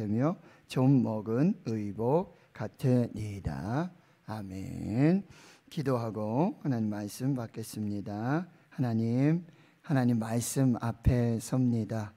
같으며 좀 먹은 의복 같으니이다. 아멘. 기도하고 하나님 말씀 받겠습니다. 하나님 말씀 앞에 섭니다.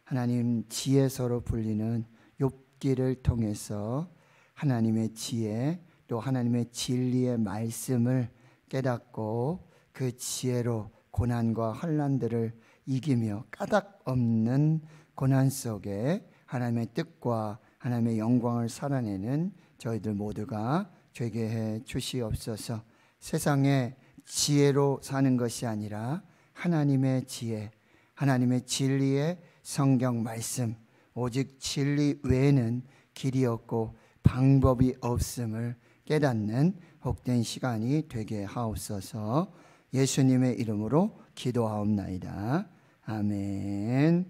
하나님 지혜서로 불리는 욥기를 통해서 하나님의 지혜 또 하나님의 진리의 말씀을 깨닫고 그 지혜로 고난과 환난들을 이기며 까닭 없는 고난 속에 하나님의 뜻과 하나님의 영광을 살아내는 저희들 모두가 되게 해 주시옵소서. 세상에 지혜로 사는 것이 아니라 하나님의 지혜, 하나님의 진리의 성경 말씀, 오직 진리 외에는 길이 없고 방법이 없음을 깨닫는 복된 시간이 되게 하옵소서. 예수님의 이름으로 기도하옵나이다. 아멘.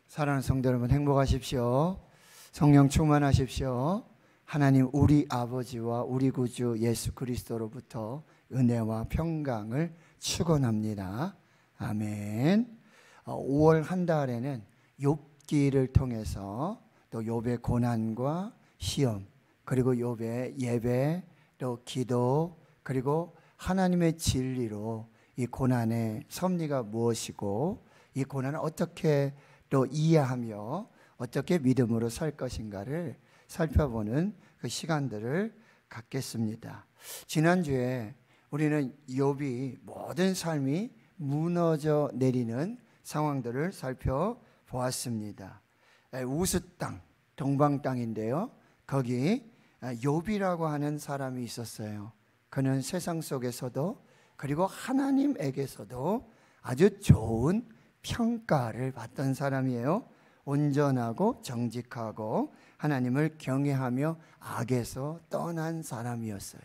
사랑하는 성도 여러분, 행복하십시오. 성령 충만하십시오. 하나님 우리 아버지와 우리 구주 예수 그리스도로부터 은혜와 평강을 축원합니다. 아멘. 5월 한 달에는 욥기를 통해서 또 욥의 고난과 시험, 그리고 욥의 예배, 또 기도, 그리고 하나님의 진리로 이 고난의 섭리가 무엇이고 이 고난을 어떻게 또 이해하며 어떻게 믿음으로 살 것인가를 살펴보는 그 시간들을 갖겠습니다. 지난주에 우리는 욥이 모든 삶이 무너져 내리는 상황들을 살펴보았습니다. 우스 땅, 동방 땅인데요. 거기 욥이라고 하는 사람이 있었어요. 그는 세상 속에서도 그리고 하나님에게서도 아주 좋은 평가를 받던 사람이에요. 온전하고 정직하고 하나님을 경외하며 악에서 떠난 사람이었어요.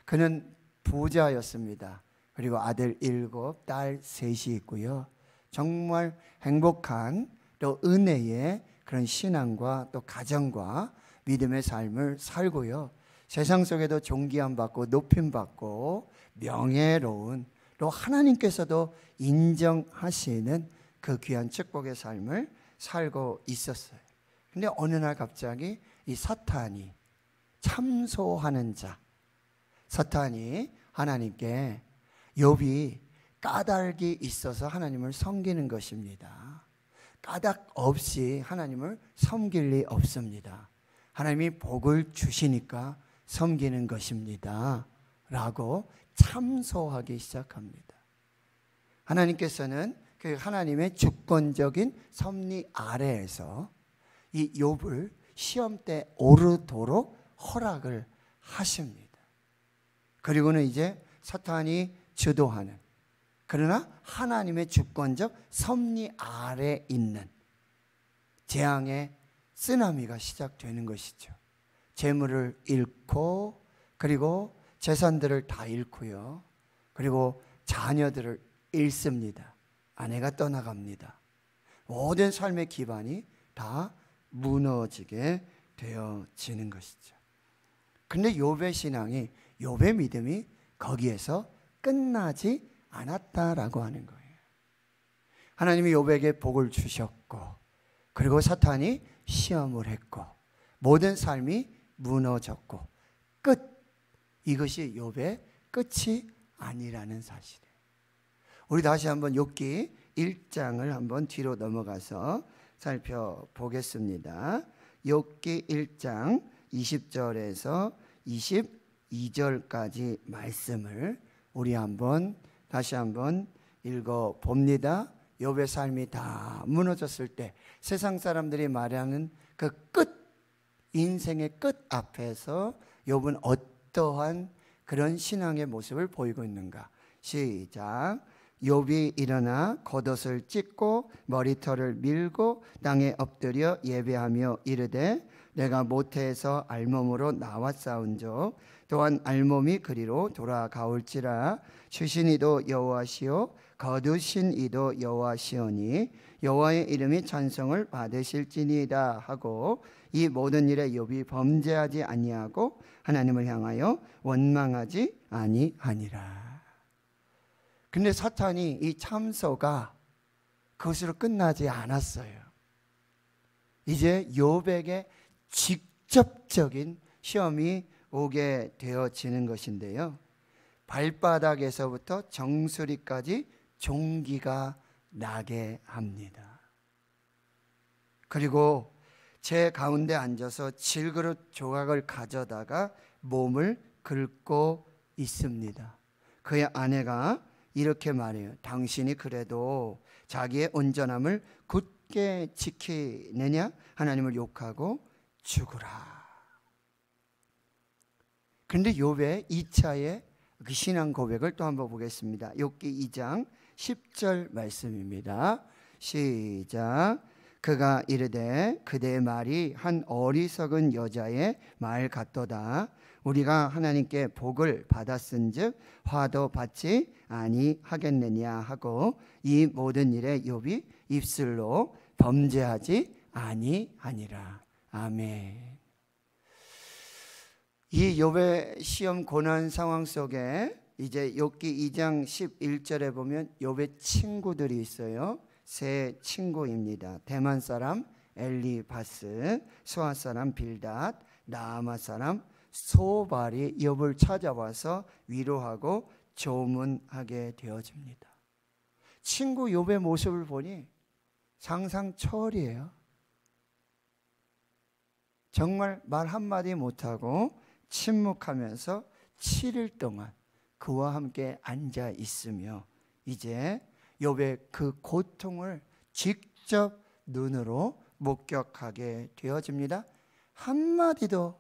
그는 부자였습니다. 그리고 아들 7, 딸 3이 있고요. 정말 행복한 또 은혜의 그런 신앙과 또 가정과 믿음의 삶을 살고요. 세상 속에도 존귀함 받고 높임 받고 명예로운 또 하나님께서도 인정하시는 그 귀한 축복의 삶을 살고 있었어요. 근데 어느 날 갑자기 이 사탄이 참소하는 자, 사탄이 하나님께 욥이 까닭이 있어서 하나님을 섬기는 것입니다. 까닭 없이 하나님을 섬길 리 없습니다. 하나님이 복을 주시니까 섬기는 것입니다. 라고 참소하기 시작합니다. 하나님께서는 그 하나님의 주권적인 섭리 아래에서 이 욥을 시험 때 오르도록 허락을 하십니다. 그리고는 이제 사탄이 주도하는, 그러나 하나님의 주권적 섭리 아래 있는 재앙의 쓰나미가 시작되는 것이죠. 재물을 잃고 그리고 재산들을 다 잃고요. 그리고 자녀들을 잃습니다. 아내가 떠나갑니다. 모든 삶의 기반이 다 무너지게 되어지는 것이죠. 근데 욥의 신앙이, 욥의 믿음이 거기에서 끝나지 않았다라고 하는 거예요. 하나님이 욥에게 복을 주셨고 그리고 사탄이 시험을 했고 모든 삶이 무너졌고 끝, 이것이 욥의 끝이 아니라는 사실이에요. 우리 다시 한번 욥기 1장을 한번 뒤로 넘어가서 살펴보겠습니다. 욥기 1장 20절에서 22절까지 말씀을 우리 다시 한번 읽어봅니다. 욥의 삶이 다 무너졌을 때 세상 사람들이 말하는 그 끝, 인생의 끝 앞에서 욥은 어떠한 그런 신앙의 모습을 보이고 있는가. 시작. 욥이 일어나 겉옷을 찢고 머리털을 밀고 땅에 엎드려 예배하며 이르되 내가 모태에서 알몸으로 나왔사온즉 또한 알몸이 그리로 돌아가올지라. 주신 이도 여호와시요 거두신 이도 여호와시오니 여호와의 이름이 찬송을 받으실지니이다 하고 이 모든 일에 욥이 범죄하지 아니하고 하나님을 향하여 원망하지 아니하니라. 근데 사탄이 이 참소가 그것으로 끝나지 않았어요. 이제 욥에게 직접적인 시험이 오게 되어지는 것인데요. 발바닥에서부터 정수리까지 종기가 나게 합니다. 그리고 제 가운데 앉아서 질그릇 조각을 가져다가 몸을 긁고 있습니다. 그의 아내가 이렇게 말해요. 당신이 그래도 자기의 온전함을 굳게 지키느냐? 하나님을 욕하고 죽으라. 그런데 욥의 2차의 그 신앙 고백을 또 한번 보겠습니다. 욥기 2장 10절 말씀입니다. 시작. 그가 이르되 그대의 말이 한 어리석은 여자의 말 같도다. 우리가 하나님께 복을 받았은즉 화도 받지 아니하겠느냐 하고 이 모든 일에 욥이 입술로 범죄하지 아니하니라. 아멘. 이 욥의 시험 고난 상황 속에 이제 욥기 2장 11절에 보면 욥의 친구들이 있어요. 세 친구입니다. 대만 사람 엘리바스, 수아 사람 빌닷, 나아마 사람 소발이 욥을 찾아와서 위로하고 조문하게 되어집니다. 친구 욥의 모습을 보니 상상 초월이에요. 정말 말 한마디 못하고 침묵하면서 7일 동안 그와 함께 앉아 있으며 이제 욥의 그 고통을 직접 눈으로 목격하게 되어집니다. 한마디도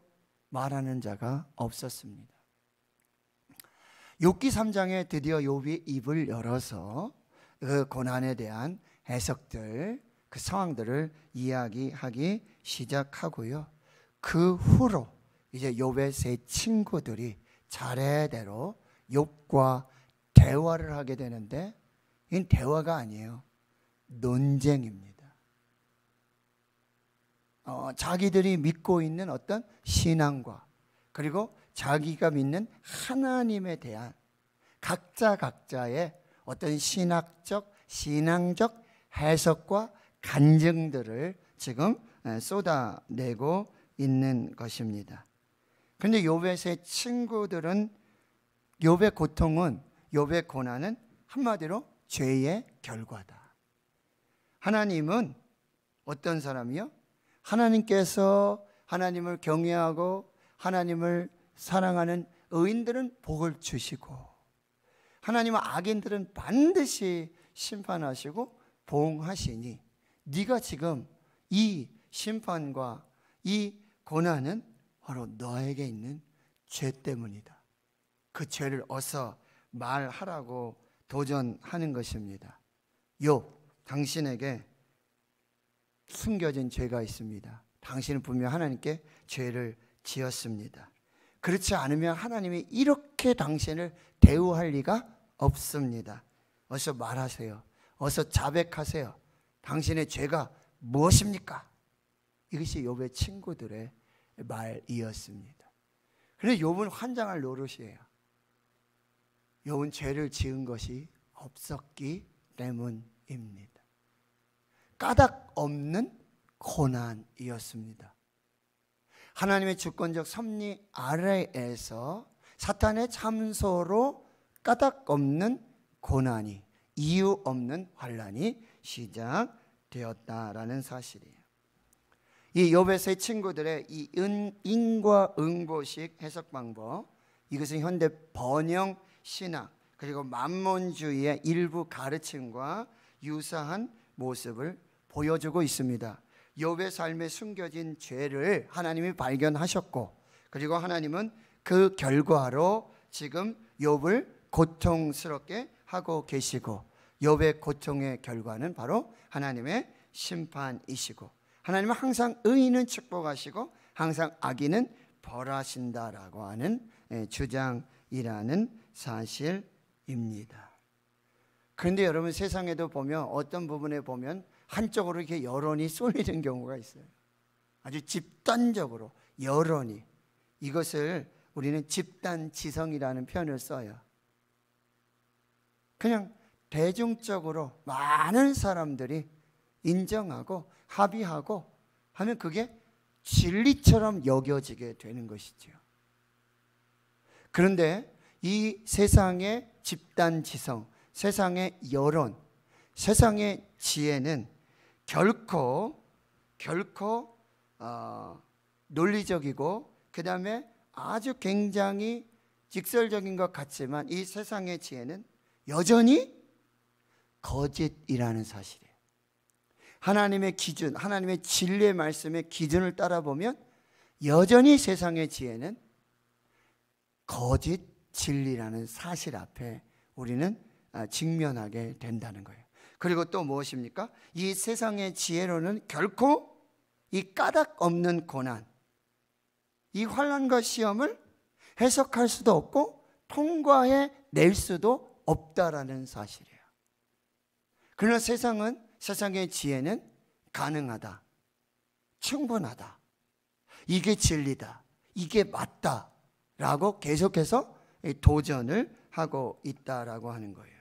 말하는 자가 없었습니다. 욥기 3장에 드디어 욥이 입을 열어서 그 고난에 대한 해석들, 그 상황들을 이야기하기 시작하고요. 그 후로 이제 욥의 세 친구들이 차례대로 욥과 대화를 하게 되는데 이건 대화가 아니에요. 논쟁입니다. 자기들이 믿고 있는 어떤 신앙과 그리고 자기가 믿는 하나님에 대한 각자의 어떤 신앙적 해석과 간증들을 지금 쏟아내고 있는 것입니다. 그런데 욥의 세 친구들은 욥의 고통은, 욥의 고난은 한마디로 죄의 결과다. 하나님은 어떤 사람이요? 하나님께서 하나님을 경외하고 하나님을 사랑하는 의인들은 복을 주시고 하나님은 악인들은 반드시 심판하시고 보응하시니 네가 지금 이 심판과 이 고난은 바로 너에게 있는 죄 때문이다. 그 죄를 어서 말하라고 도전하는 것입니다. 욥, 당신에게 숨겨진 죄가 있습니다. 당신은 분명 하나님께 죄를 지었습니다. 그렇지 않으면 하나님이 이렇게 당신을 대우할 리가 없습니다. 어서 말하세요. 어서 자백하세요. 당신의 죄가 무엇입니까? 이것이 욥의 친구들의 말이었습니다. 그런데 욥은 환장할 노릇이에요. 욥은 죄를 지은 것이 없었기 때문입니다. 까닭 없는 고난이었습니다. 하나님의 주권적 섭리 아래에서 사탄의 참소로 까닭 없는 고난이, 이유 없는 환난이 시작되었다라는 사실이에요. 이 욥의 세 친구들의 이 인과 응보식 해석 방법, 이것은 현대 번영 신앙 그리고 만몬주의의 일부 가르침과 유사한 모습을 보여주고 있습니다. 욥의 삶에 숨겨진 죄를 하나님이 발견하셨고 그리고 하나님은 그 결과로 지금 욥을 고통스럽게 하고 계시고 욥의 고통의 결과는 바로 하나님의 심판이시고 하나님은 항상 의인은 축복하시고 항상 악인은 벌하신다라고 하는 주장이라는 사실입니다. 그런데 여러분 세상에도 보면 어떤 부분에 보면 한쪽으로 이렇게 여론이 쏠리는 경우가 있어요. 아주 집단적으로 여론이, 이것을 우리는 집단지성이라는 표현을 써요. 그냥 대중적으로 많은 사람들이 인정하고 합의하고 하면 그게 진리처럼 여겨지게 되는 것이죠. 그런데 이 세상의 집단지성, 세상의 여론, 세상의 지혜는 결코 논리적이고 그 다음에 아주 굉장히 직설적인 것 같지만 이 세상의 지혜는 여전히 거짓이라는 사실이에요. 하나님의 기준, 하나님의 진리의 말씀의 기준을 따라보면 여전히 세상의 지혜는 거짓 진리라는 사실 앞에 우리는 직면하게 된다는 거예요. 그리고 또 무엇입니까? 이 세상의 지혜로는 결코 이 까닭 없는 고난, 이 환난과 시험을 해석할 수도 없고 통과해 낼 수도 없다라는 사실이에요. 그러나 세상의 지혜는 가능하다, 충분하다, 이게 진리다, 이게 맞다 라고 계속해서 도전을 하고 있다라고 하는 거예요.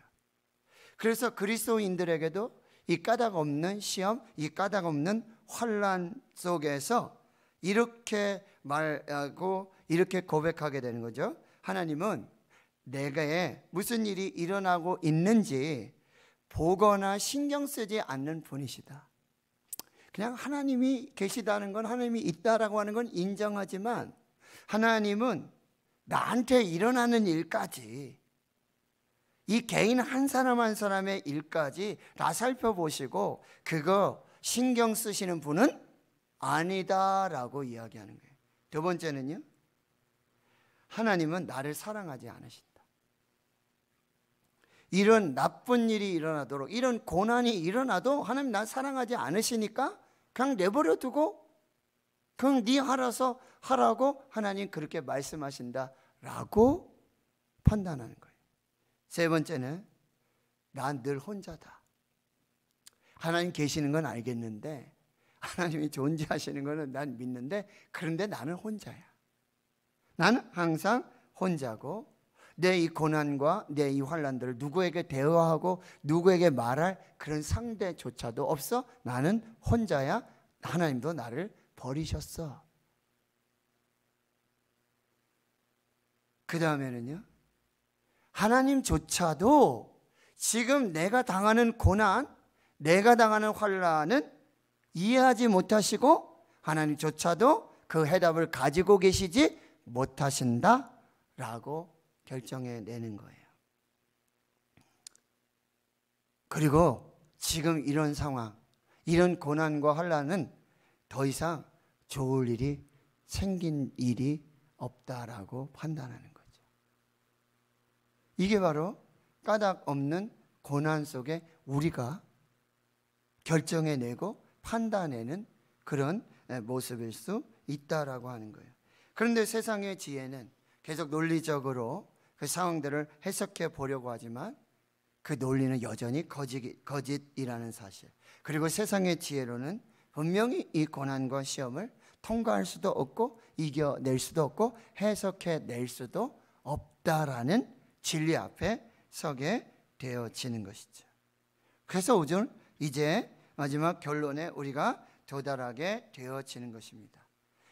그래서 그리스도인들에게도 이 까닭 없는 시험, 이 까닭 없는 환난 속에서 이렇게 말하고 이렇게 고백하게 되는 거죠. 하나님은 내게 무슨 일이 일어나고 있는지 보거나 신경 쓰지 않는 분이시다. 그냥 하나님이 계시다는 건, 하나님이 있다라고 하는 건 인정하지만 하나님은 나한테 일어나는 일까지, 이 개인 한 사람 한 사람의 일까지 다 살펴보시고 그거 신경 쓰시는 분은 아니다라고 이야기하는 거예요. 두 번째는요, 하나님은 나를 사랑하지 않으신다. 이런 나쁜 일이 일어나도록, 이런 고난이 일어나도 하나님 나 사랑하지 않으시니까 그냥 내버려 두고 그냥 네 알아서 하라고 하나님 그렇게 말씀하신다라고 판단하는 거예요. 세 번째는 난 늘 혼자다. 하나님 계시는 건 알겠는데, 하나님이 존재하시는 거는 난 믿는데, 그런데 나는 혼자야. 나는 항상 혼자고 내 이 고난과 내 이 환난들을 누구에게 대화하고 누구에게 말할 그런 상대조차도 없어. 나는 혼자야. 하나님도 나를 버리셨어. 그 다음에는요, 하나님조차도 지금 내가 당하는 고난, 내가 당하는 환난은 이해하지 못하시고 하나님조차도 그 해답을 가지고 계시지 못하신다라고 결정해 내는 거예요. 그리고 지금 이런 상황, 이런 고난과 환난은 더 이상 좋을 일이 생긴 일이 없다라고 판단하는 거죠. 이게 바로 까닭 없는 고난 속에 우리가 결정해내고 판단해내는 그런 모습일 수 있다라고 하는 거예요. 그런데 세상의 지혜는 계속 논리적으로 그 상황들을 해석해 보려고 하지만 그 논리는 여전히 거짓이라는 사실. 그리고 세상의 지혜로는 분명히 이 고난과 시험을 통과할 수도 없고 이겨낼 수도 없고 해석해낼 수도 없다라는 진리 앞에 서게 되어지는 것이죠. 그래서 오늘 이제 마지막 결론에 우리가 도달하게 되어지는 것입니다.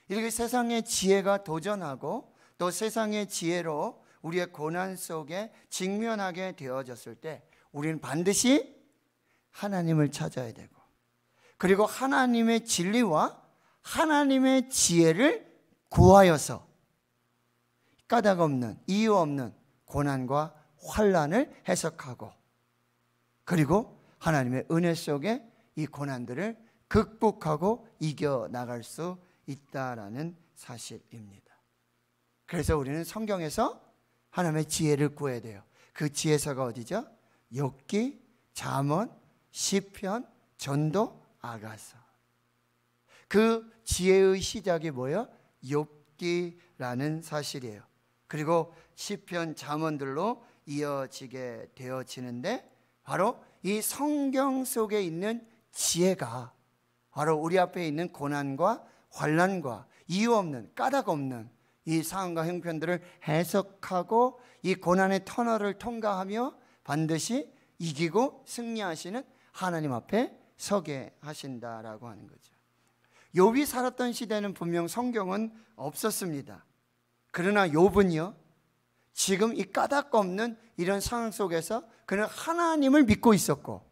이렇게 세상의 지혜가 도전하고 또 세상의 지혜로 우리의 고난 속에 직면하게 되어졌을 때 우리는 반드시 하나님을 찾아야 되고, 그리고 하나님의 진리와 하나님의 지혜를 구하여서 까닭 없는, 이유 없는 고난과 환난을 해석하고, 그리고 하나님의 은혜 속에 이 고난들을 극복하고 이겨나갈 수 있다라는 사실입니다. 그래서 우리는 성경에서 하나님의 지혜를 구해야 돼요. 그 지혜서가 어디죠? 욥기, 잠언, 시편, 전도, 아가서. 그 지혜의 시작이 뭐예요? 욥기라는 사실이에요. 그리고 시편, 잠언들로 이어지게 되어지는데, 바로 이 성경 속에 있는 지혜가 바로 우리 앞에 있는 고난과 환난과 이유 없는, 까닭 없는 이 상황과 형편들을 해석하고 이 고난의 터널을 통과하며 반드시 이기고 승리하시는 하나님 앞에 서게 하신다라고 하는 거죠. 욥이 살았던 시대는 분명 성경은 없었습니다. 그러나 욥은요, 지금 이 까닭 없는 이런 상황 속에서 그는 하나님을 믿고 있었고,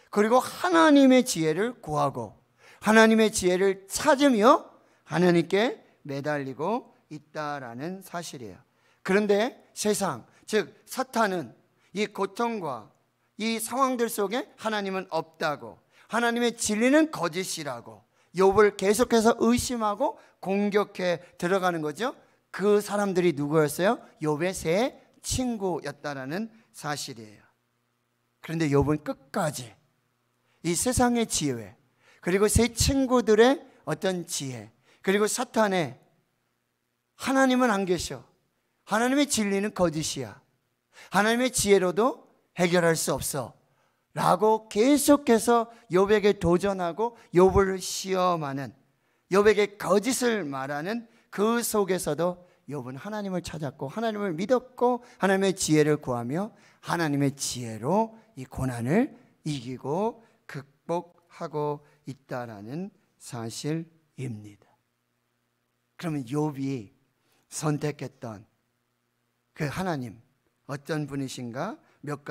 그리고 하나님의 지혜를 구하고 하나님의 지혜를 찾으며 하나님께 매달리고 있다라는 사실이에요. 그런데 세상, 즉 사탄은 이 고통과 이 상황들 속에 하나님은 없다고, 하나님의 진리는 거짓이라고 욥을 계속해서 의심하고 공격해 들어가는 거죠. 그 사람들이 누구였어요? 욥의 세 친구였다라는 사실이에요. 그런데 욥은 끝까지 이 세상의 지혜, 그리고 세 친구들의 어떤 지혜, 그리고 사탄의 하나님은 안 계셔, 하나님의 진리는 거짓이야, 하나님의 지혜로도 해결할 수 없어 라고 계속해서 욥에게 도전하고 욥을 시험하는, 욥에게 거짓을 말하는 그 속에서도 욥은 하나님을 찾았고 하나님을 믿었고 하나님의 지혜를 구하며 하나님의 지혜로 이 고난을 이기고 극복하고 있다라는 사실입니다. 그러면 욥이 선택했던 그 하나님 어떤 분이신가 몇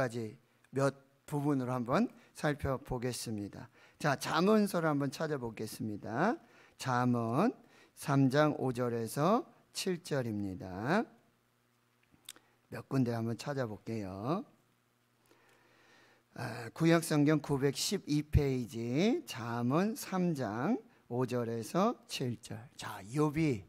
부분으로 한번 살펴보겠습니다. 자, 잠언서를 한번 찾아보겠습니다. 잠언 3장 5절에서 7절입니다. 몇 군데 한번 찾아볼게요. 구약성경 912페이지 잠언 3장 5절에서 7절. 자, 욥이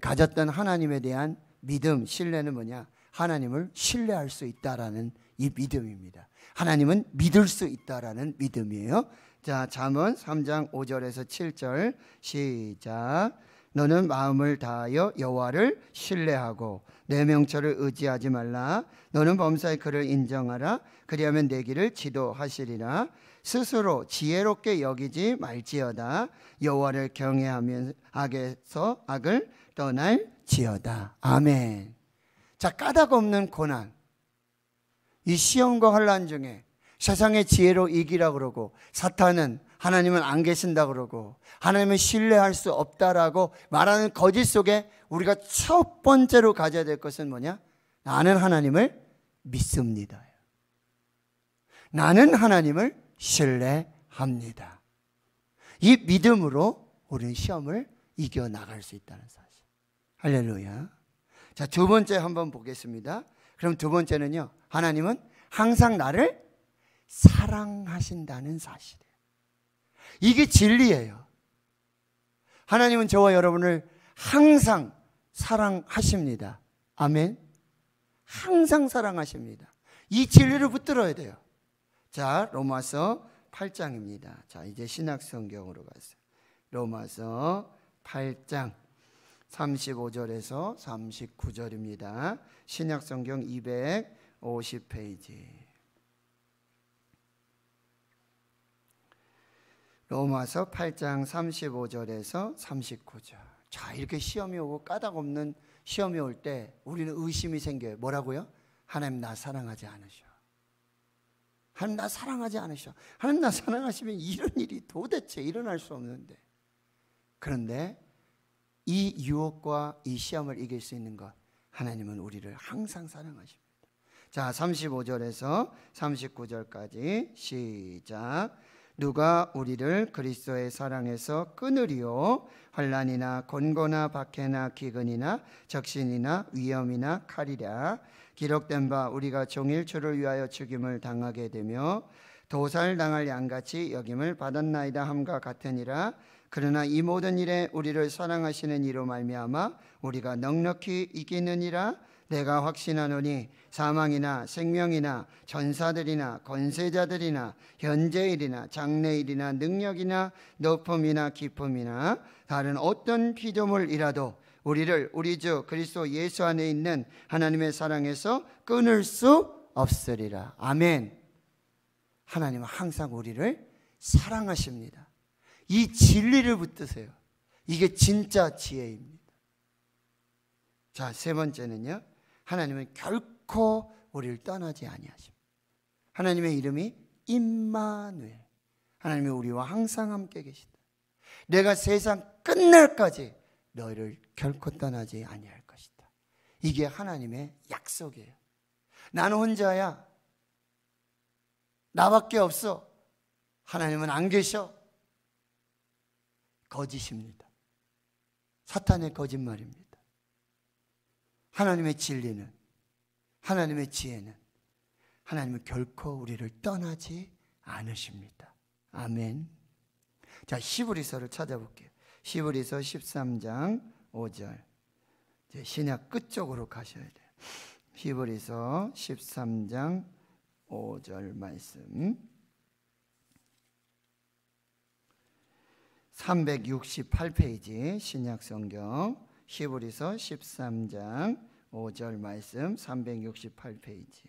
가졌던 하나님에 대한 믿음, 신뢰는 뭐냐? 하나님을 신뢰할 수 있다라는 이 믿음입니다. 하나님은 믿을 수 있다라는 믿음이에요. 자, 잠언 3장 5절에서 7절 시작. 너는 마음을 다하여 여호와를 신뢰하고 내 명철을 의지하지 말라. 너는 범사의 그를 인정하라. 그리하면 내 길을 지도하시리라. 스스로 지혜롭게 여기지 말지어다. 여호와를 경외하면 악에서 악을 떠날지어다. 아멘. 자, 까닭 없는 고난, 이 시험과 환난 중에 세상의 지혜로 이기라 그러고 사탄은 하나님은 안 계신다 그러고 하나님을 신뢰할 수 없다라고 말하는 거짓 속에 우리가 첫 번째로 가져야 될 것은 뭐냐? 나는 하나님을 믿습니다. 나는 하나님을 신뢰합니다. 이 믿음으로 우리는 시험을 이겨나갈 수 있다는 사실. 할렐루야. 자, 두 번째 한번 보겠습니다. 그럼 두 번째는요, 하나님은 항상 나를 사랑하신다는 사실이에요. 이게 진리예요. 하나님은 저와 여러분을 항상 사랑하십니다. 아멘. 항상 사랑하십니다. 이 진리를 붙들어야 돼요. 자, 로마서 8장입니다. 자, 이제 신약성경으로 갔어요. 로마서 8장 35절에서 39절입니다. 신약성경 250페이지. 로마서 8장 35절에서 39절. 자, 이렇게 시험이 오고 까닭 없는 시험이 올 때 우리는 의심이 생겨요. 뭐라고요? 하나님 나 사랑하지 않으셔. 하나님 나 사랑하지 않으셔. 하나님 나 사랑하시면 이런 일이 도대체 일어날 수 없는데. 그런데 이 유혹과 이 시험을 이길 수 있는 것, 하나님은 우리를 항상 사랑하십니다. 자, 35절에서 39절까지 시작. 누가 우리를 그리스도의 사랑에서 끊으리요? 환난이나 곤고나 박해나 기근이나 적신이나 위험이나 칼이랴. 기록된 바 우리가 종일 주를 위하여 죽임을 당하게 되며 도살당할 양같이 여김을 받았나이다 함과 같으니라. 그러나 이 모든 일에 우리를 사랑하시는 이로 말미암아 우리가 넉넉히 이기느니라. 내가 확신하노니 사망이나 생명이나 전사들이나 권세자들이나 현재일이나 장래일이나 능력이나 높음이나 깊음이나 다른 어떤 피조물이라도 우리를 우리 주 그리스도 예수 안에 있는 하나님의 사랑에서 끊을 수 없으리라. 아멘. 하나님은 항상 우리를 사랑하십니다. 이 진리를 붙드세요. 이게 진짜 지혜입니다. 자, 세 번째는요, 하나님은 결코 우리를 떠나지 아니하십니다. 하나님의 이름이 임마누엘, 하나님이 우리와 항상 함께 계시다. 내가 세상 끝날까지 너희를 결코 떠나지 아니할 것이다. 이게 하나님의 약속이에요. 나는 혼자야. 나밖에 없어. 하나님은 안 계셔. 거짓입니다. 사탄의 거짓말입니다. 하나님의 진리는, 하나님의 지혜는, 하나님은 결코 우리를 떠나지 않으십니다. 아멘. 자, 히브리서를 찾아볼게요. 히브리서 13장 5절. 이제 신약 끝쪽으로 가셔야 돼요. 히브리서 13장 5절 말씀. 368페이지 신약 성경 히브리서 13장 5절 말씀 368페이지.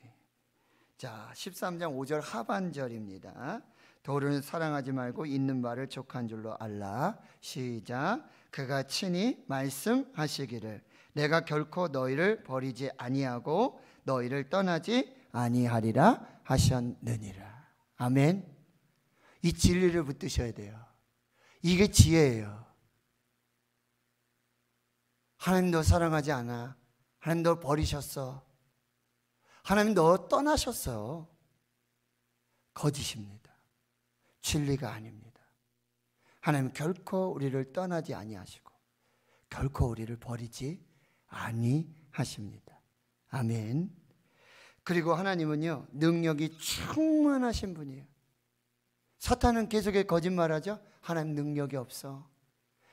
자, 13장 5절 하반절입니다. 도를 사랑하지 말고 있는 바를 족한 줄로 알라. 시작. 그가 친히 말씀하시기를 내가 결코 너희를 버리지 아니하고 너희를 떠나지 아니하리라 하셨느니라. 아멘. 이 진리를 붙드셔야 돼요. 이게 지혜예요. 하나님 너 사랑하지 않아. 하나님 너 버리셨어. 하나님 너 떠나셨어. 거짓입니다. 진리가 아닙니다. 하나님은 결코 우리를 떠나지 아니하시고 결코 우리를 버리지 아니하십니다. 아멘. 그리고 하나님은요, 능력이 충만하신 분이에요. 사탄은 계속해 거짓말하죠. 하나님 능력이 없어.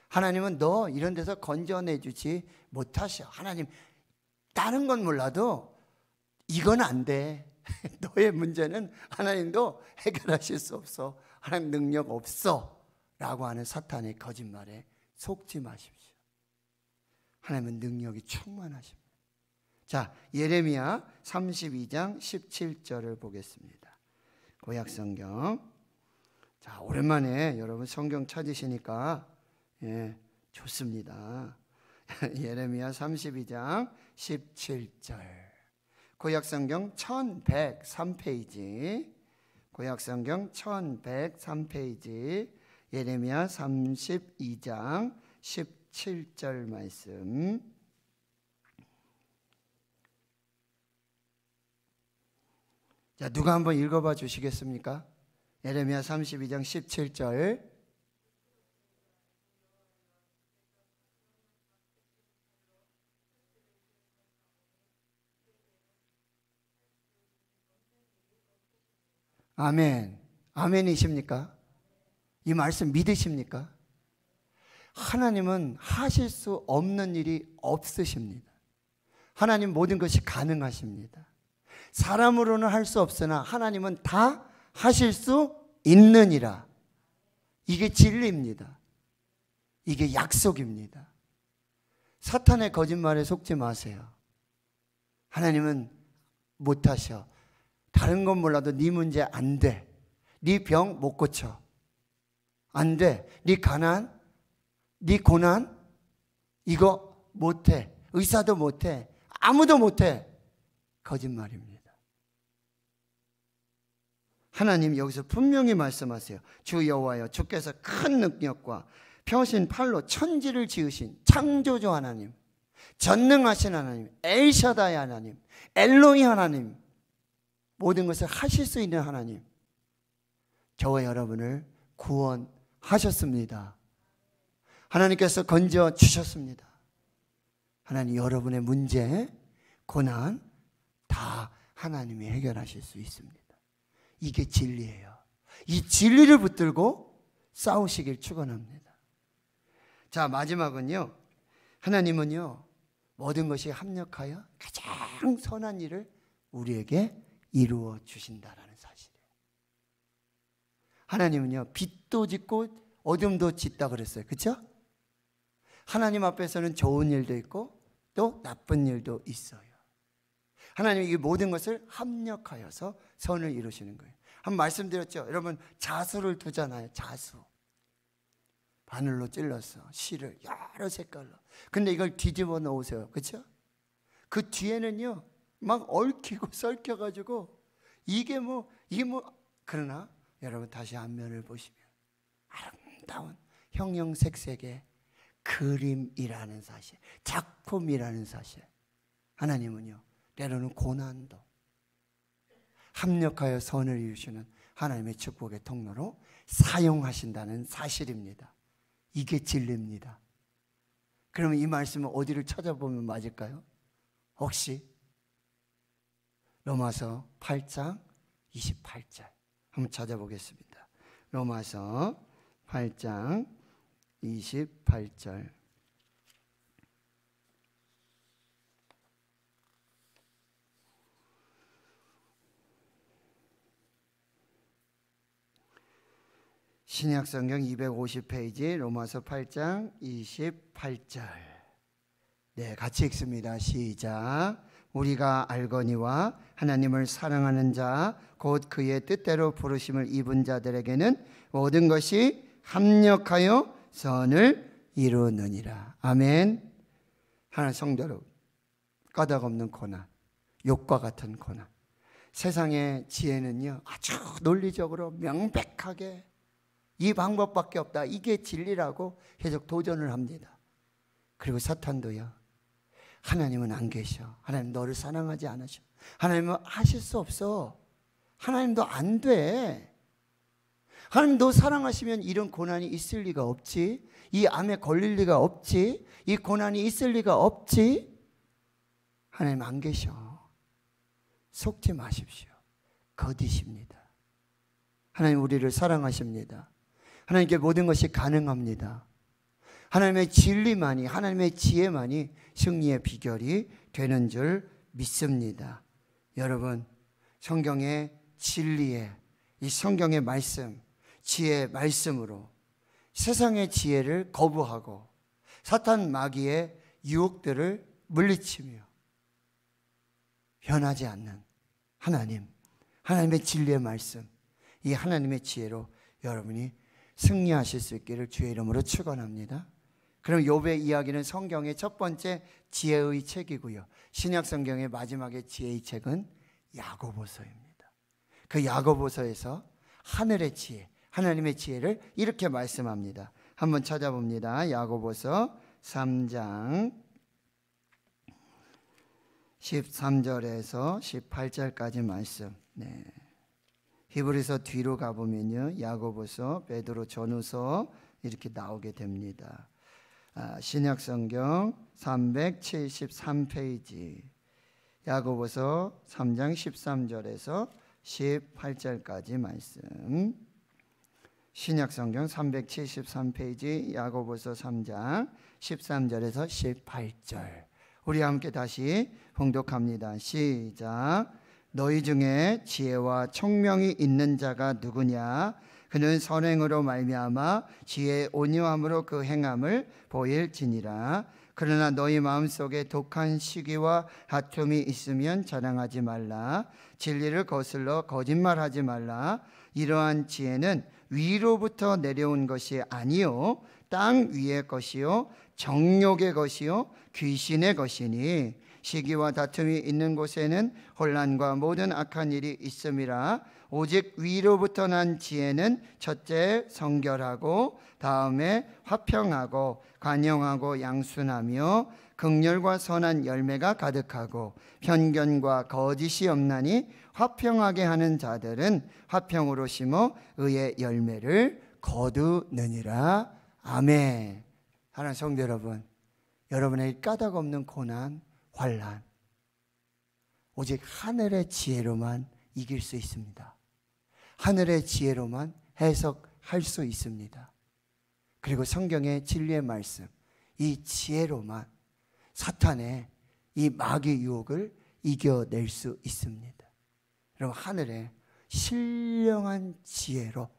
하나님은 너 이런 데서 건져내주지 못하셔. 하나님 다른 건 몰라도 이건 안 돼. 너의 문제는 하나님도 해결하실 수 없어. 하나님 능력 없어 라고 하는 사탄의 거짓말에 속지 마십시오. 하나님은 능력이 충만하십니다. 자, 예레미야 32장 17절을 보겠습니다. 구약성경. 자, 오랜만에 여러분 성경 찾으시니까 좋습니다. 예레미야 32장 17절. 구약성경 1103페이지. 구약성경 1103페이지. 예레미야 32장 17절 말씀. 자, 누가 한번 읽어봐 주시겠습니까? 예레미야 32장 17절. 아멘. 아멘이십니까? 이 말씀 믿으십니까? 하나님은 하실 수 없는 일이 없으십니다. 하나님 모든 것이 가능하십니다. 사람으로는 할 수 없으나 하나님은 다 하실 수 있느니라. 이게 진리입니다. 이게 약속입니다. 사탄의 거짓말에 속지 마세요. 하나님은 못하셔. 다른 건 몰라도 네 문제 안 돼. 네 병 못 고쳐. 안 돼. 네 가난, 네 고난 이거 못해. 의사도 못해. 아무도 못해. 거짓말입니다. 하나님 여기서 분명히 말씀하세요. 주 여호와여, 주께서 큰 능력과 펴신 팔로 천지를 지으신 창조주 하나님, 전능하신 하나님, 엘샤다이 하나님, 엘로이 하나님, 모든 것을 하실 수 있는 하나님, 저와 여러분을 구원하셨습니다. 하나님께서 건져주셨습니다. 하나님 여러분의 문제, 고난 다 하나님이 해결하실 수 있습니다. 이게 진리예요. 이 진리를 붙들고 싸우시길 축원합니다. 자, 마지막은요, 하나님은요 모든 것이 합력하여 가장 선한 일을 우리에게 이루어 주신다라는 사실이에요. 하나님은요 빛도 짓고 어둠도 짓다 그랬어요. 그렇죠? 하나님 앞에서는 좋은 일도 있고 또 나쁜 일도 있어요. 하나님이 이 모든 것을 합력하여서 선을 이루시는 거예요. 한번 말씀드렸죠. 여러분 자수를 두잖아요. 자수. 바늘로 찔러서 실을 여러 색깔로. 근데 이걸 뒤집어 놓으세요. 그렇죠? 그 뒤에는요 막 얽히고 썰켜가지고 이게 뭐 그러나 여러분 다시 앞면을 보시면 아름다운 형형색색의 그림이라는 사실, 작품이라는 사실. 하나님은요, 때로는 고난도 합력하여 선을 이루시는 하나님의 축복의 통로로 사용하신다는 사실입니다. 이게 진리입니다. 그러면 이 말씀은 어디를 찾아보면 맞을까요? 혹시 로마서 8장 28절 한번 찾아보겠습니다. 로마서 8장 28절. 신약성경 250페이지 로마서 8장 28절. 네, 같이 읽습니다. 시작. 우리가 알거니와 하나님을 사랑하는 자 곧 그의 뜻대로 부르심을 입은 자들에게는 모든 것이 합력하여 선을 이루느니라. 아멘. 하나님 성도 여러분, 까닭없는 고난, 욕과 같은 고난, 세상의 지혜는요 아주 논리적으로 명백하게 이 방법밖에 없다, 이게 진리라고 계속 도전을 합니다. 그리고 사탄도요, 하나님은 안 계셔, 하나님 너를 사랑하지 않으셔, 하나님은 하실 수 없어, 하나님도 안 돼, 하나님 너 사랑하시면 이런 고난이 있을 리가 없지, 이 암에 걸릴 리가 없지, 이 고난이 있을 리가 없지. 하나님 안 계셔. 속지 마십시오. 거짓입니다. 하나님 우리를 사랑하십니다. 하나님께 모든 것이 가능합니다. 하나님의 진리만이, 하나님의 지혜만이 승리의 비결이 되는 줄 믿습니다. 여러분, 성경의 진리에, 이 성경의 말씀, 지혜의 말씀으로 세상의 지혜를 거부하고 사탄 마귀의 유혹들을 물리치며 변하지 않는 하나님, 하나님의 진리의 말씀, 이 하나님의 지혜로 여러분이 승리하실 수 있기를 주의 이름으로 축원합니다. 그럼 욥의 이야기는 성경의 첫 번째 지혜의 책이고요, 신약 성경의 마지막의 지혜의 책은 야고보서입니다. 그 야고보서에서 하늘의 지혜, 하나님의 지혜를 이렇게 말씀합니다. 한번 찾아봅니다. 야고보서 3장 13절에서 18절까지 말씀. 네. 히브리서 뒤로 가보면요, 야고보서, 베드로 전후서 이렇게 나오게 됩니다. 신약성경 373페이지 야고보서 3장 13절에서 18절까지 말씀. 신약성경 373페이지 야고보서 3장 13절에서 18절. 우리 함께 다시 봉독합니다. 시작. 너희 중에 지혜와 총명이 있는 자가 누구냐? 그는 선행으로 말미암아 지혜의 온유함으로 그 행함을 보일지니라. 그러나 너희 마음속에 독한 시기와 다툼이 있으면 자랑하지 말라. 진리를 거슬러 거짓말하지 말라. 이러한 지혜는 위로부터 내려온 것이 아니요 땅 위의 것이요 정욕의 것이요 귀신의 것이니 시기와 다툼이 있는 곳에는 혼란과 모든 악한 일이 있음이라. 오직 위로부터 난 지혜는 첫째 성결하고 다음에 화평하고 관용하고 양순하며 긍휼과 선한 열매가 가득하고 편견과 거짓이 없나니 화평하게 하는 자들은 화평으로 심어 의의 열매를 거두느니라. 아멘. 하나님 성도 여러분, 여러분의 까닭 없는 고난, 환난, 오직 하늘의 지혜로만 이길 수 있습니다. 하늘의 지혜로만 해석할 수 있습니다. 그리고 성경의 진리의 말씀, 이 지혜로만 사탄의 이 마귀 유혹을 이겨낼 수 있습니다. 여러분, 하늘의 신령한 지혜로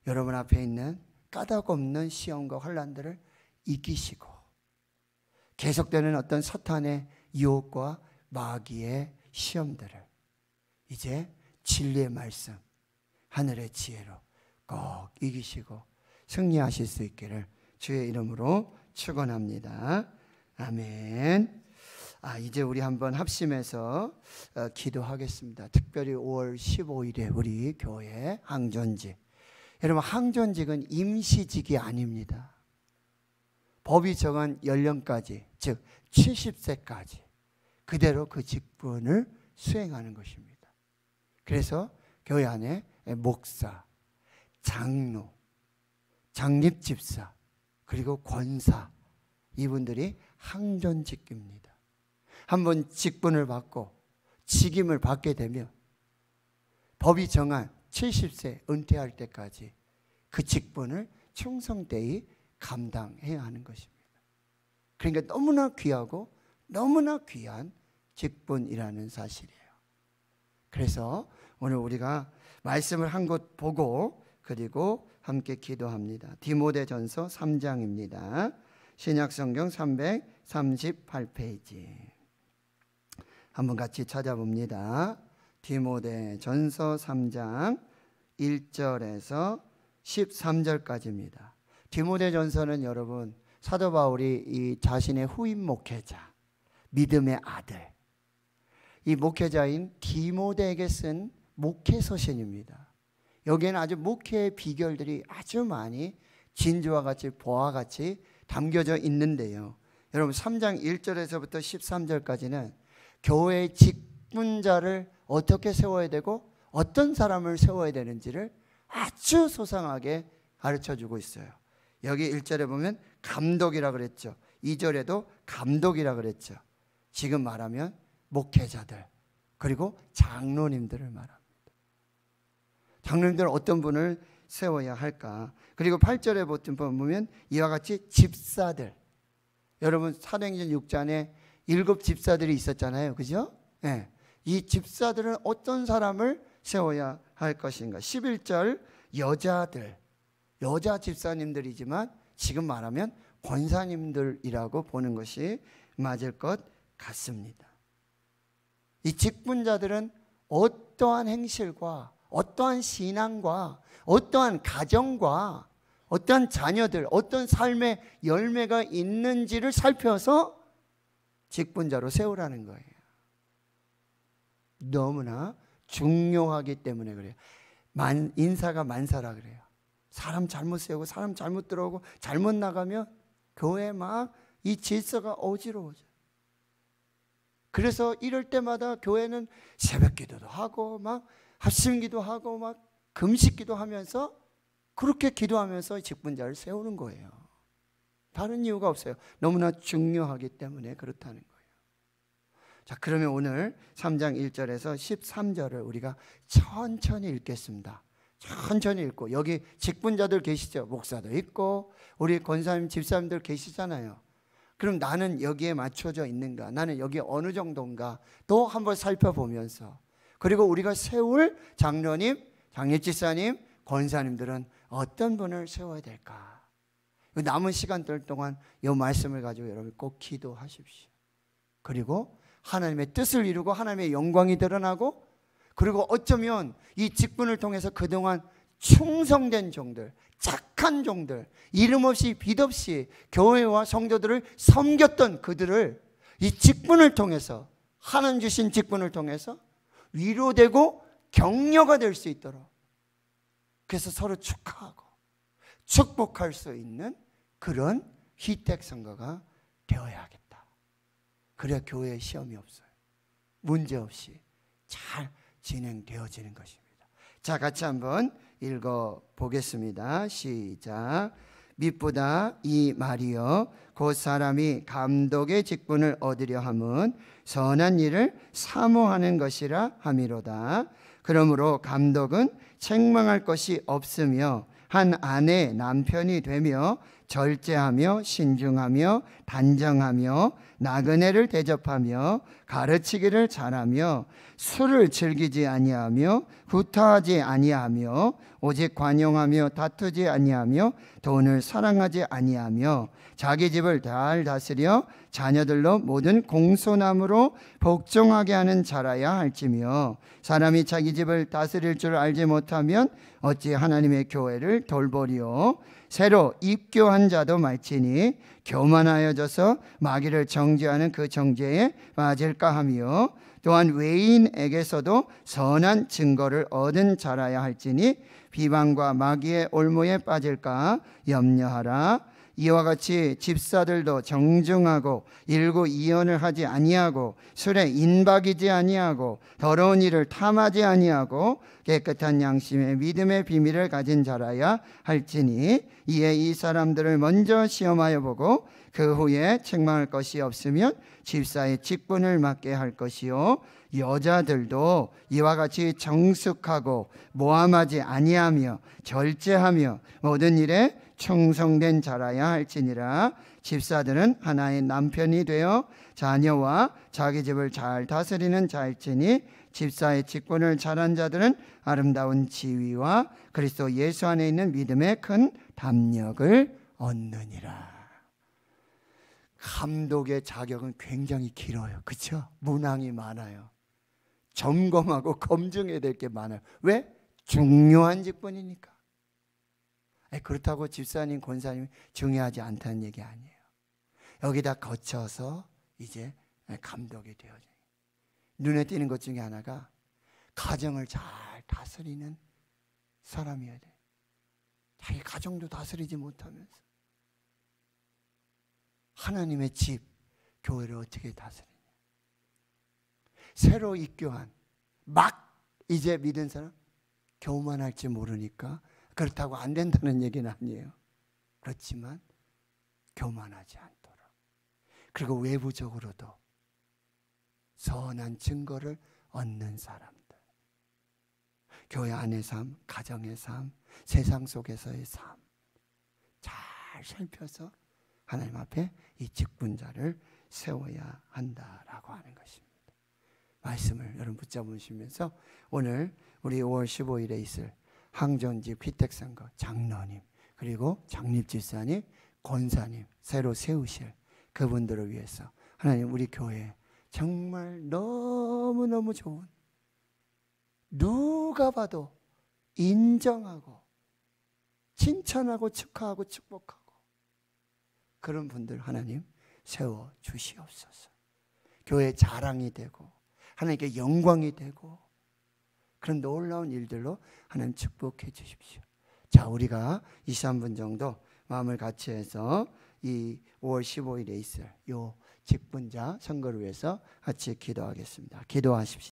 여러분 앞에 있는 까닭 없는 시험과 환난들을 이기시고 계속되는 어떤 사탄의 유혹과 마귀의 시험들을 이제 진리의 말씀, 하늘의 지혜로 꼭 이기시고 승리하실 수 있기를 주의 이름으로 축원합니다. 아멘. 이제 우리 한번 합심해서 기도하겠습니다. 특별히 5월 15일에 우리 교회 항전지 여러분, 항존직은 임시직이 아닙니다. 법이 정한 연령까지, 즉 70세까지 그대로 그 직분을 수행하는 것입니다. 그래서 교회 안에 목사, 장로, 장립집사, 그리고 권사, 이분들이 항존직입니다. 한번 직분을 받고 직임을 받게 되면 법이 정한 70세 은퇴할 때까지 그 직분을 충성되이 감당해야 하는 것입니다. 그러니까 너무나 귀하고 너무나 귀한 직분이라는 사실이에요. 그래서 오늘 우리가 말씀을 한 곳 보고 그리고 함께 기도합니다. 디모데전서 3장입니다. 신약성경 338페이지 한번 같이 찾아봅니다. 디모데전서 3장 1절에서 13절까지입니다. 디모데전서는 여러분, 사도 바울이 이 자신의 후임 목회자, 믿음의 아들, 이 목회자인 디모데에게 쓴 목회서신입니다. 여기에는 아주 목회의 비결들이 아주 많이 진주와 같이 보와 같이 담겨져 있는데요. 여러분, 3장 1절에서부터 13절까지는 교회의 직분자를 어떻게 세워야 되고 어떤 사람을 세워야 되는지를 아주 소상하게 가르쳐주고 있어요. 여기 1절에 보면 감독이라 그랬죠. 2절에도 감독이라 그랬죠. 지금 말하면 목회자들, 그리고 장로님들을 말합니다. 장로님들은 어떤 분을 세워야 할까? 그리고 8절에 보면 이와 같이 집사들, 여러분 사도행전 6장에 7 집사들이 있었잖아요. 그죠? 네. 이 집사들은 어떤 사람을 세워야 할 것인가? 11절 여자들, 여자 집사님들이지만 지금 말하면 권사님들이라고 보는 것이 맞을 것 같습니다. 이 직분자들은 어떠한 행실과 어떠한 신앙과 어떠한 가정과 어떠한 자녀들, 어떤 삶의 열매가 있는지를 살펴서 직분자로 세우라는 거예요. 너무나 중요하기 때문에 그래요. 인사가 만사라 그래요. 사람 잘못 세우고 사람 잘못 들어오고 잘못 나가면 교회 막 이 질서가 어지러워져요. 그래서 이럴 때마다 교회는 새벽 기도도 하고 막 합심 기도하고 막 금식 기도하면서 그렇게 기도하면서 직분자를 세우는 거예요. 다른 이유가 없어요. 너무나 중요하기 때문에 그렇다는 거예요. 자, 그러면 오늘 3장 1절에서 13절을 우리가 천천히 읽겠습니다. 천천히 읽고, 여기 직분자들 계시죠? 목사도 있고 우리 권사님, 집사님들 계시잖아요. 그럼 나는 여기에 맞춰져 있는가? 나는 여기 어느 정도인가? 또 한번 살펴보면서, 그리고 우리가 세울 장로님, 장례집사님, 권사님들은 어떤 분을 세워야 될까? 남은 시간들 동안 이 말씀을 가지고 여러분 꼭 기도하십시오. 그리고 하나님의 뜻을 이루고 하나님의 영광이 드러나고, 그리고 어쩌면 이 직분을 통해서 그동안 충성된 종들, 착한 종들, 이름 없이 빛 없이 교회와 성도들을 섬겼던 그들을 이 직분을 통해서, 하나님 주신 직분을 통해서 위로되고 격려가 될 수 있도록, 그래서 서로 축하하고 축복할 수 있는 그런 희택성가가 되어야겠다. 그래야 교회에 시험이 없어요. 문제없이 잘 진행되어지는 것입니다. 자, 같이 한번 읽어보겠습니다. 시작. 밉보다 이 말이여 곧 사람이 감독의 직분을 얻으려 함은 선한 일을 사모하는 것이라 함이로다. 그러므로 감독은 책망할 것이 없으며 한 아내의 남편이 되며 절제하며 신중하며 단정하며 나그네를 대접하며 가르치기를 잘하며 술을 즐기지 아니하며 구타하지 아니하며 오직 관용하며 다투지 아니하며 돈을 사랑하지 아니하며 자기 집을 잘 다스려 자녀들로 모든 공손함으로 복종하게 하는 자라야 할지며 사람이 자기 집을 다스릴 줄 알지 못하면 어찌 하나님의 교회를 돌보리요. 새로 입교한 자도 말지니 교만하여져서 마귀를 정죄하는 그 정죄에 빠질까 하며 또한 외인에게서도 선한 증거를 얻은 자라야 할지니 비방과 마귀의 올무에 빠질까 염려하라. 이와 같이 집사들도 정중하고 일구이연을 하지 아니하고 술에 인박이지 아니하고 더러운 일을 탐하지 아니하고 깨끗한 양심의 믿음의 비밀을 가진 자라야 할지니 이에 이 사람들을 먼저 시험하여 보고 그 후에 책망할 것이 없으면 집사의 직분을 맡게 할 것이요 여자들도 이와 같이 정숙하고 모함하지 아니하며 절제하며 모든 일에 충성된 자라야 할지니라. 집사들은 하나의 남편이 되어 자녀와 자기 집을 잘 다스리는 자일지니 집사의 직분을 잘한 자들은 아름다운 지위와 그리스도 예수 안에 있는 믿음의 큰 담력을 얻느니라. 감독의 자격은 굉장히 길어요. 그렇죠? 문항이 많아요. 점검하고 검증해야 될 게 많아요. 왜? 중요한 직분이니까. 그렇다고 집사님, 권사님이 중요하지 않다는 얘기 아니에요. 여기다 거쳐서 이제 감독이 되어져요. 눈에 띄는 것 중에 하나가 가정을 잘 다스리는 사람이어야 돼요. 자기 가정도 다스리지 못하면서 하나님의 집, 교회를 어떻게 다스리냐. 새로 입교한 막 이제 믿은 사람 교만할지 모르니까 그렇다고 안 된다는 얘기는 아니에요. 그렇지만 교만하지 않도록, 그리고 외부적으로도 선한 증거를 얻는 사람들, 교회 안의 삶, 가정의 삶, 세상 속에서의 삶 잘 살펴서 하나님 앞에 이 직분자를 세워야 한다라고 하는 것입니다. 말씀을 여러분 붙잡으시면서 오늘 우리 5월 15일에 있을 항전집 휘택선거 장로님, 그리고 장립집사님, 권사님 새로 세우실 그분들을 위해서 하나님 우리 교회에 정말 너무너무 좋은, 누가 봐도 인정하고 칭찬하고 축하하고 축복하고 그런 분들 하나님 세워 주시옵소서. 교회 자랑이 되고 하나님께 영광이 되고 그런 놀라운 일들로 하나님 축복해 주십시오. 자, 우리가 2, 3분 정도 마음을 같이 해서 이 5월 15일에 있을 요 직분자 선거를 위해서 같이 기도하겠습니다. 기도하십시오.